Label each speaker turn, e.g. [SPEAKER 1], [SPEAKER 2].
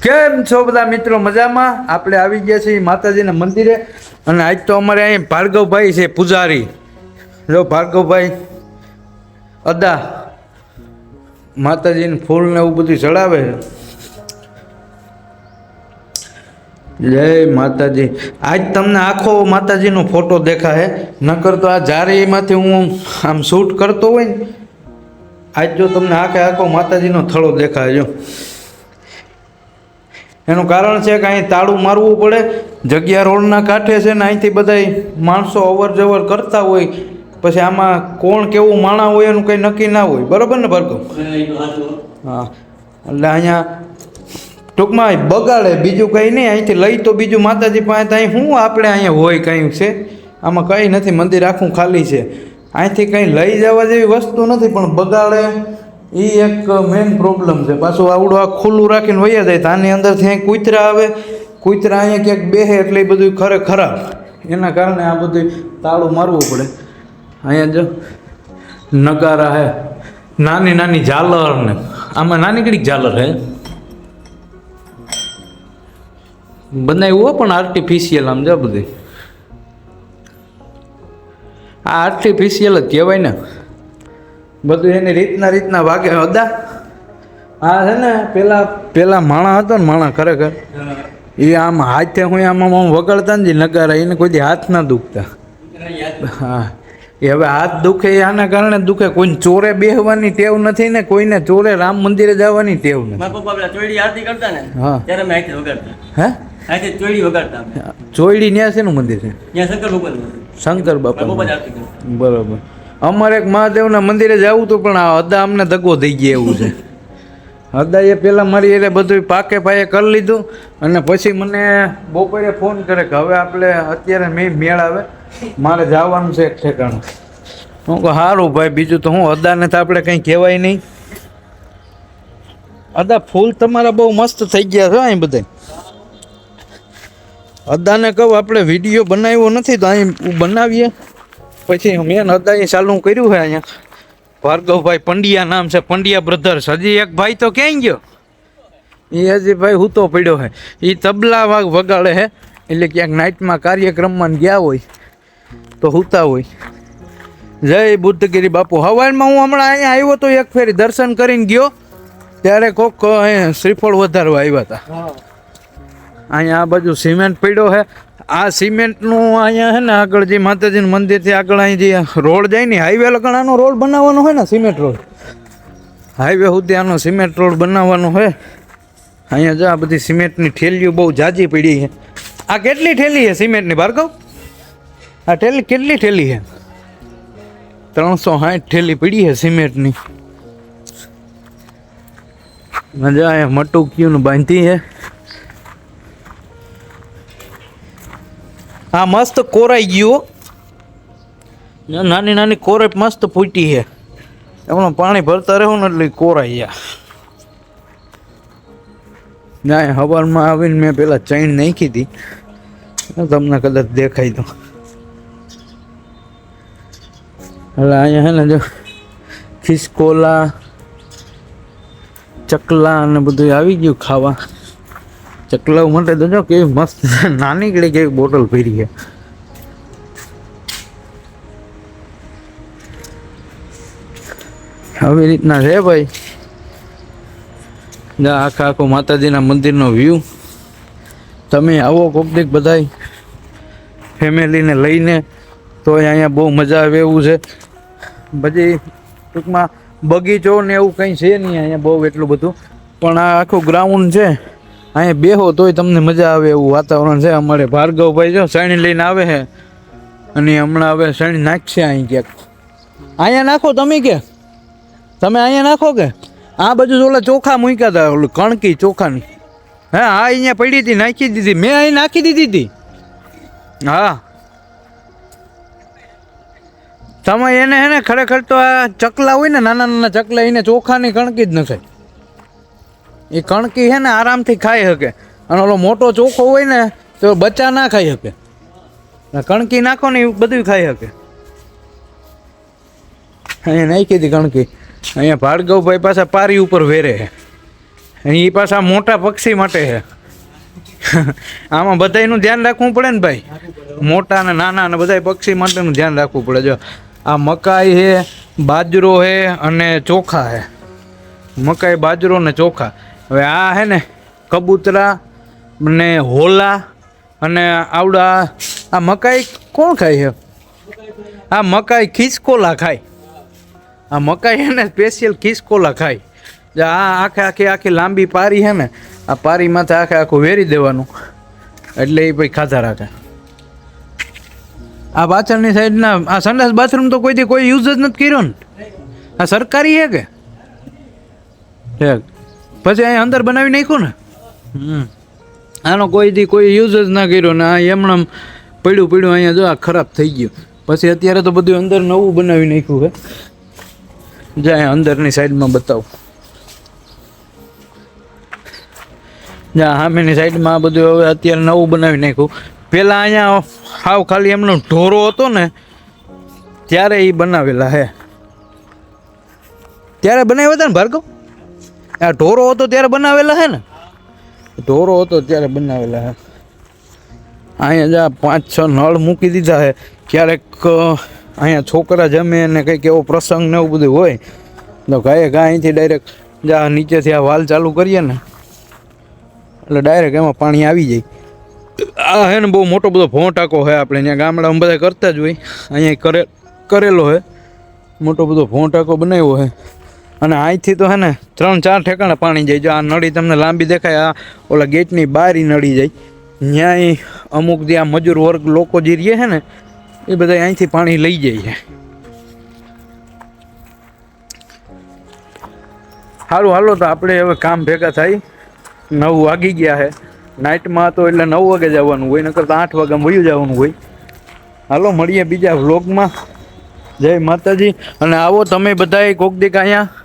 [SPEAKER 1] કેમ છો બધા મિત્રો? મજામાં? આપણે આવી ગયા છીએ માતાજીના મંદિરે અને આજ તો અમારે અહીં ભાર્ગવભાઈ છે પૂજારી. જો ભાર્ગવભાઈ અદા માતાજીને ફૂલ ને એવું બધું ચડાવે છે. જય માતાજી. આજ તમને આખો માતાજીનો ફોટો દેખાય, નકર તો આ જારીમાંથી હું આમ શૂટ કરતો હોય ને, આજ જો તમને આખો માતાજીનો થળો દેખાય. જો એનું કારણ છે કે અહીં તાળું મારવું પડે, જગ્યા રોડના કાંઠે છે ને, અહીંથી બધા માણસો અવર જવર કરતા હોય, પછી આમાં કોણ કેવું માણા હોય એનું કંઈ નક્કી ના હોય. બરાબર ને ભાર્ગવ? હા, એટલે અહીંયા ટૂંકમાં બગાડે, બીજું કંઈ નહીં. અહીંથી લઈ તો બીજું માતાજી પાસે અહીં શું આપણે અહીંયા હોય કંઈ છે? આમાં કંઈ નથી, મંદિર આખું ખાલી છે. અહીંથી કંઈ લઈ જવા જેવી વસ્તુ નથી, પણ બગાડે એ એક મેઇન પ્રોબ્લેમ છે. પાછું આવડું આ ખુલ્લું રાખીને વયા જાય તો આની અંદરથી અહીં કૂતરા આવે, કૂતરા અહીંયા ક્યાંક બેસે એટલે એ બધું ખરાબ. એના કારણે આ બધું તાળું મારવું પડે. અહીંયા જો નગારા હે, નાની નાની ઝાલર ને આમાં નાની કડીક ઝાલર હે બનાવ્યું હોય, પણ આર્ટિફિશિયલ. આમ જો બધી આ આર્ટિફિશિયલ જ કહેવાય ને, બધું એની રીતના વાગે. અદા આ છે ને પેલા માણા હતો ને, માણા ખરેખર એ આમ હાથે હું આમ વગાડતા ને નગારા, એને કોઈ હાથ ના દુખતા. હા, એ હવે હાથ દુખે એ આના કારણે દુખે. કોઈને ચોરે બેહવાની ટેવ નથી ને, કોઈને ચોરે રામ મંદિરે જવાની ટેવ નથી. હા, હે ચોયડી ન્યા શેનું મંદિર છે? શંકર બાપા. બરોબર. અમારે એક મહાદેવના મંદિરે જવું હતું, પણ આ અદા અમને દગો થઈ ગયા એવું છે. અદાએ પહેલાં મારી એટલે બધું પાકે પાયે કરી લીધું, અને પછી મને બપોરે ફોન કરે કે હવે આપણે અત્યારે મેળ આવે, મારે જવાનું છે એક ઠેકાણું. હું કહું સારું ભાઈ, બીજું તો હું, અદાને તો આપણે કંઈ કહેવાય નહીં. અદા ફૂલ તમારા બહુ મસ્ત થઈ ગયા છે અહીં બધા. અદાને કહું આપણે વિડીયો બનાવ્યો નથી તો અહીં બનાવીએ. પછી મેન અદાએ ચાલુ કર્યું છે અહીંયા. ભાર્ગવભાઈ પંડ્યા નામ છે, પંડ્યા બ્રધર્સ. હજી એક ભાઈ તો ક્યાંય ગયો? એ હજી ભાઈ હૂતો પડ્યો છે. એ તબલા વગાડે છે, એટલે ક્યાંક નાઇટમાં કાર્યક્રમમાં ગયા હોય તો હૂતા હોય. જય બુદ્ધગીરી બાપુ. હવારમાં હું હમણાં અહીંયા આવ્યો તો, એક ફેરી દર્શન કરીને ગયો, ત્યારે કોક અહીંયા શ્રીફળ વધારવા આવ્યા હતા. અહીંયા આ બાજુ સિમેન્ટ પડ્યો છે. આ સિમેન્ટનું અહીંયા છે ને, આગળ જે માતાજીનું મંદિરથી આગળ અહીં જે રોડ જાય ને, હાઈવે લગણ આનો રોડ બનાવવાનો હોય ને, સિમેન્ટ રોડ હાઈવે સુધી આનો સિમેન્ટ રોડ બનાવવાનો હોય. અહીંયા જો આ બધી સિમેન્ટની ઠેલીઓ બહુ જાજી પડી છે. આ કેટલી ઠેલી છે સિમેન્ટની ભાર્ગવ? આ ઠેલી કેટલી ઠેલી છે? 360 ઠેલી પડી છે સિમેન્ટની. મજા અહીંયા મટુકીયું બાંધી છે. આ મસ્ત કોરાઈ ગયું, નાની નાની કોરે મસ્ત ફૂટી છે. એમાં પાણી ભરતા રહેવું ને એટલે કોરાઈ ગયા. હવારમાં આવીને મેં પેલા ચૈન નાખી હતી, તમને કદાચ દેખાય તો. એટલે અહીંયા છે ને જો ખિસકોલા, ચકલા અને બધું આવી ગયું ખાવા. ચકલાઓ માટે તો જો કેવી મસ્ત નાની ગળી કેવી બોટલ ભરી છે. આવી રીતના છે ભાઈ. આખો માતાજીના મંદિરનો વ્યૂ. તમે આવો કોક દીક બધાય ફેમિલીને લઈને, તો અહીંયા બહુ મજા આવે એવું છે. પછી ટૂંકમાં બગીચો ને એવું કંઈ છે નહીં અહીંયા બહુ એટલું બધું, પણ આ આખું ગ્રાઉન્ડ છે. અહીંયા બેહો તોય તમને મજા આવે એવું વાતાવરણ છે. અમારે ભાર્ગવભાઈ જો શણી લઈને આવે છે, અને હમણાં હવે શણી નાખશે અહીં ક્યાંક. અહીંયા નાખો તમે, કે તમે અહીંયા નાખો કે આ બાજુ ઓલા ચોખા મૂક્યા હતા, ઓલું કણકી ચોખાની. હા, અહીંયા પડી હતી, નાખી દીધી મેં, અહીં નાખી દીધી હતી. હા, તમે એને હે ને ખરેખર તો આ ચકલા હોય ને, નાના નાના ચકલા, એને ચોખાની કણકી જ ન ખાય. એ કણકી છે ને આરામથી ખાઈ શકે, અને ઓલો મોટો ચોખ્ખો હોય ને તો બચ્ચા ના ખાઈ શકે. કણકી નાખો ને એ બધું ખાઈ શકે. અહીંયા નાખી હતી કણકી. અહીંયા ભાર્ગવભાઈ પાછા પારી ઉપર વેરે છે. એ પાછા મોટા પક્ષી માટે છે. આમાં બધાયનું ધ્યાન રાખવું પડે ને ભાઈ, મોટા ને નાના ને બધા પક્ષી માટેનું ધ્યાન રાખવું પડે. જો આ મકાઈ છે, બાજરો છે અને ચોખા છે. મકાઈ, બાજરો ને ચોખા. હવે આ છે ને કબૂતરા ને હોલા અને આવડા. આ મકાઈ કોણ ખાય છે? આ મકાઈ ખિસકોલા ખાય. આ મકાઈ છે ને સ્પેશિયલ ખિસકોલા ખાય. આ આખી લાંબી પારી છે ને, આ પારીમાંથી આખું વેરી દેવાનું એટલે એ પછી ખાધા રાખે. આ પાછળની સાઈડના આ સંડાસ બાથરૂમ તો કોઈ યુઝ જ નથી કર્યો ને. આ સરકારી છે કે પછી અહીંયા અંદર બનાવી નાખ્યું ને. આનો કોઈ યુઝ જ ના કર્યો ને. આ એમણે પડ્યું અહીંયા જો આ ખરાબ થઈ ગયું. પછી અત્યારે તો બધું અંદર નવું બનાવી નાખ્યું છે. જ્યાં અંદરની સાઈડમાં બતાવું, જ્યાં સામેની સાઈડમાં આ બધું હવે અત્યારે નવું બનાવી નાખ્યું. પહેલાં અહીંયા હાવ ખાલી એમનો ઢોરો હતો ને ત્યારે એ બનાવેલા હે. ત્યારે બનાવ્યા હતા ને ભાર્ગવ? આ ઢોરો હતો ત્યારે બનાવેલા હે ને? ઢોરો હતો ત્યારે બનાવેલા હે. અહીંયા જા 5-6 નળ મૂકી દીધા હે. ક્યારેક અહીંયા છોકરા જમે ને કંઈક એવો પ્રસંગ ને એવું બધું હોય તો ગાયે અહીંથી ડાયરેક્ટ જા નીચેથી આ વાલ ચાલુ કરીએ ને એટલે ડાયરેક્ટ એમાં પાણી આવી જાય. આ હે ને બહુ મોટો બધો ભોં ટાંકો છે. આપણે ત્યાં ગામડામાં બધા કરતા જ હોય. અહીંયા કરેલો છે. મોટો બધો ભોં ટાંકો બનાવ્યો છે. અને અહીંથી તો હે ને 3-4 ઠેકાણે પાણી જાય. જો આ નળી તમને લાંબી દેખાય, આ ઓલા ગેટની બહાર નળી જાય. ત્યાંય અમુક જે આ મજૂર વર્ગ લોકો જે રહે છે ને એ બધા અહીંથી પાણી લઈ જાય છે. સારું, હાલો તો આપણે હવે કામ ભેગા થાય. 9 વાગી ગયા છે. નાઇટમાં તો એટલે 9 વાગે જવાનું હોય, નકર તો 8 વાગ્યામાં વયું જવાનું હોય. હાલો મળીએ બીજા વ્લોગમાં. જય માતાજી. અને આવો તમે બધાએ કોક દીક અહીંયા